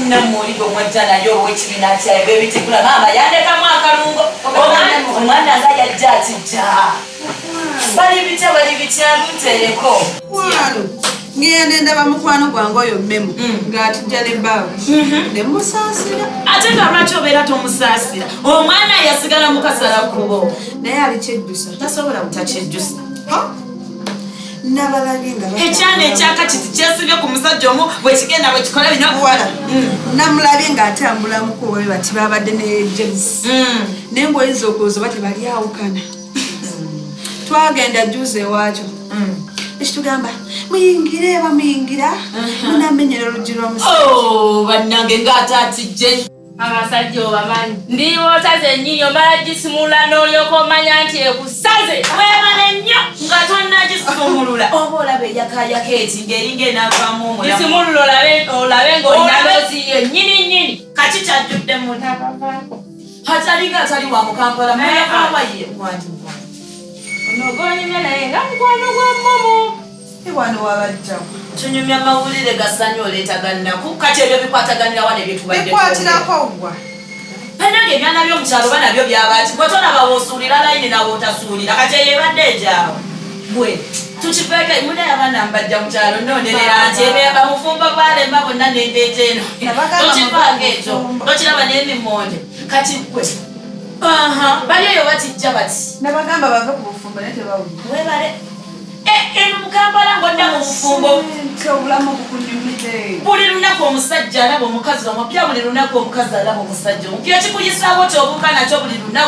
namuliro mwajjana yo wekibina kyaye bebitikula mama yandekamu akalungo omwana nga yajja atijja bali bitya lutereko ngende ndaba mukwano gwange oyo mmemu ng'atijja n'ebbaawe ne musaasira ate nga lwaki obeera tomusaasira omwana yasigala mukasala kkubo naye ali kyejjusa tasobola butakyejjusa nabalabye nga ekyana ekyakakiti kyesibye ku musajja omu bwekigenda bwekikola wala namulabye ng'atambula mukuwe bati babadde ne james naye ng'oyinza okulowooza oba tebali awukana twagenda juuza ewaakyo ekitugamba muyingire bamuyingira munamenyera oluggi bannange ng'ate atijje abasajja obamanyi ndiboota zennyini omala gisimulula n'olyoka omanya nti ekusaze weemale nnyo nga tonnagisumulula oba olaba eyakayaka eti ng'eringa enaavaamu omulamu gisimulula olabe ng'olina loozi yennyini kaki kyajjudde munabavaako atalinga atali wa mukampala muyavaaba ye mwandi onogonyumya naye nga mukwano gwa mmomo wano wabajjamu tunyumya amawulire gasanyu oleetagannaku kati ebyo bikwataganira wane bikwatirako gwa bannange ebyana by'omukyalo ba nabyo byabati gwe tolaba bw'osuulira layini nawe otasuulira kati eyo ebadde ejaawo bwe tukifeeke munaye abaana mbajja mukyalo nnonerera nti bamufumba balemba bonna n'endeeta eno tokifaako ekyo tokiraba n'emimonde kati gwe bali eyo batijja bati nabagamba bave ku bufumbo naye tebawulira webale eno mukambala ngodda mu bufumbo obulamu bukunyumidde buli lunaku omusajja alaba omukazi omupya buli lunaku omukazi alaba omusajja omupya kikuyisaako kyobuuka nakyo buli lunaku